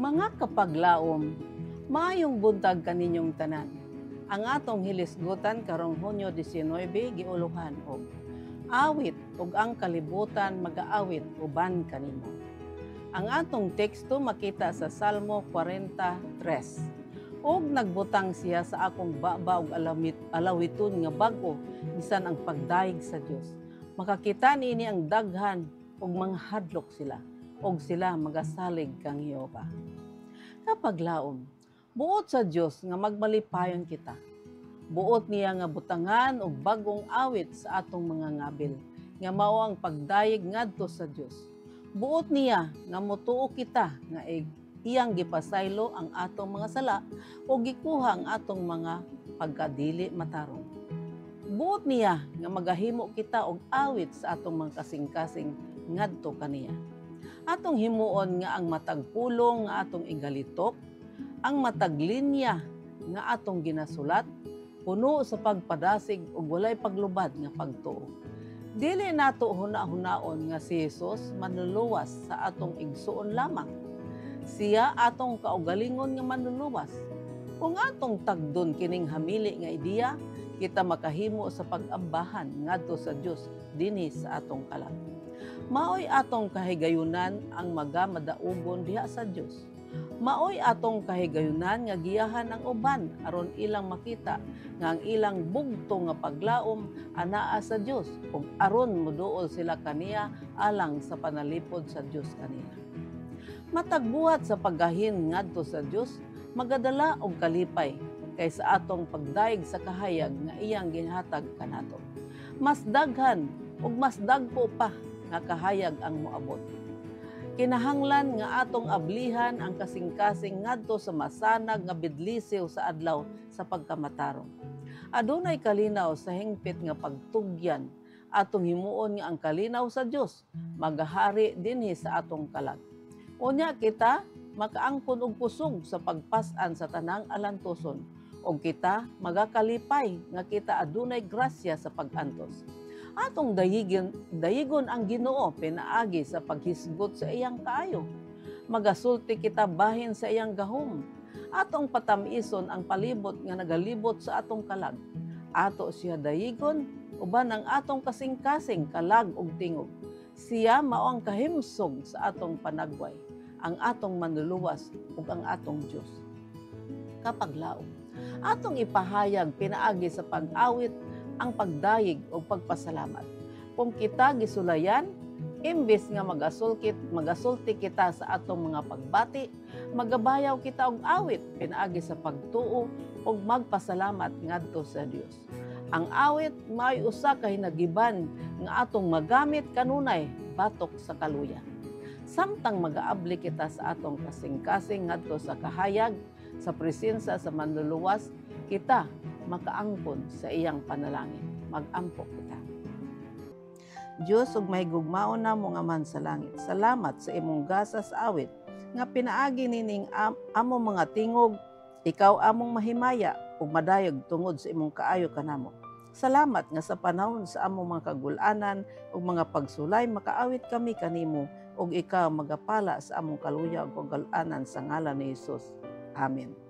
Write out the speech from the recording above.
Mga kapaglaom, maayong buntag kaninyong tanan. Ang atong hilisgutan karong Hunyo 19 giuluhan og awit ug ang kalibutan magaawit uban kanimo. Ang atong teksto makita sa Salmo 43. Og nagbutang siya sa akong baba ug alawiton nga bag-o bisan ang pagdaig sa Dios. Makakita niini ang daghan ug mga hadlok sila og sila magasalig kang Jehova. Kapaglaom, buot sa Dios nga magmalipayon kita. Buot niya nga butangan og bagong awit sa atong mga ngabil nga mao ang pagdayeg ngadto sa Dios. Buot niya nga motuo kita nga iyang gipasaylo ang atong mga sala o gikuha ang atong mga pagkadili matarong. Buot niya nga magahimo kita og awit sa atong mga kasing-kasing ngadto kaniya. Atong himuon nga ang matag pulong nga atong igalitok, ang matag linya nga atong ginasulat, puno sa pagpadasig ug walay paglubad nga pagtuo. Dili nato huna-hunaon nga si Jesus manluluwas sa atong igsuon lamang. Siya atong kaugalingon nga manluluwas. Kung atong tagdon kining hamili nga ideya, kita makahimo sa pag-ambahan ngadto sa Dios dinhi sa atong kalag. Maoy atong kahigayunan ang magamadaugon diha sa Dios. Maoy atong kahigayunan nga giyahan ang uban aron ilang makita nga ang ilang bugto nga paglaom anaa sa Dios ug aron moduol sila kaniya alang sa panalipod sa Dios kaniya. Matagbuhat sa paggahin ngadto sa Dios, magadala og kalipay kaysa atong pagdaig sa kahayag nga iyang ginhatag kanato. Mas daghan ug mas dagko pa nga kahayag ang moabot. Kinahanglan nga atong ablihan ang kasing-kasing ngadto sa masanag nga bidlisiw sa adlaw sa pagkamatarong. Adunay kalinaw sa hingpit nga pagtugyan, atong himuon nga ang kalinaw sa Dios magahari dinhi sa atong kalag. Unya kita makaangkon og kusog sa pagpas-an sa tanang alantoson ug kita magakalipay nga kita adunay grasya sa pag-antos. Atong dayigon ang Ginoo pinaagi sa paghisgot sa iyang kaayo. Magasulti kita bahin sa iyang gahom. Atong patamison ang palibot nga nagalibot sa atong kalag. Ato siya dayigon uban ang atong kasing-kasing kalag ug tingog. Siya mao ang kahimsog sa atong panagway, ang atong manluluwas ug ang atong Dios. Kapaglaom, atong ipahayag pinaagi sa pag-awit ang pagdayeg o pagpasalamat. Kung kita gisulayan, imbes nga magasulti kita sa atong mga pagbati, magabayaw kita og awit pinaagi sa pagtuo ug magpasalamat ngadto sa Dios. Ang awit may usa ka hinagiban nga atong magamit kanunay batok sa kaluya. Samtang magaabli kita sa atong kasing-kasing ngadto sa kahayag, sa presensya sa manluluwas, kita makaangkon sa iyang panalangin. Mag-ampo kita. Diyos, ug mahigugmaon na mo nga man sa langit. Salamat sa imong gasa sa awit nga pinaagi nining among mga tingog, ikaw among mahimaya ug madayog tungod sa imong kaayo kanamo. Salamat nga sa panahon sa among mga kagul-anan ug mga pagsulay makaawit kami kanimo ug ikaw magapala sa among kaluya ug kagul-anan sa ngalan ni Hesus. Amen.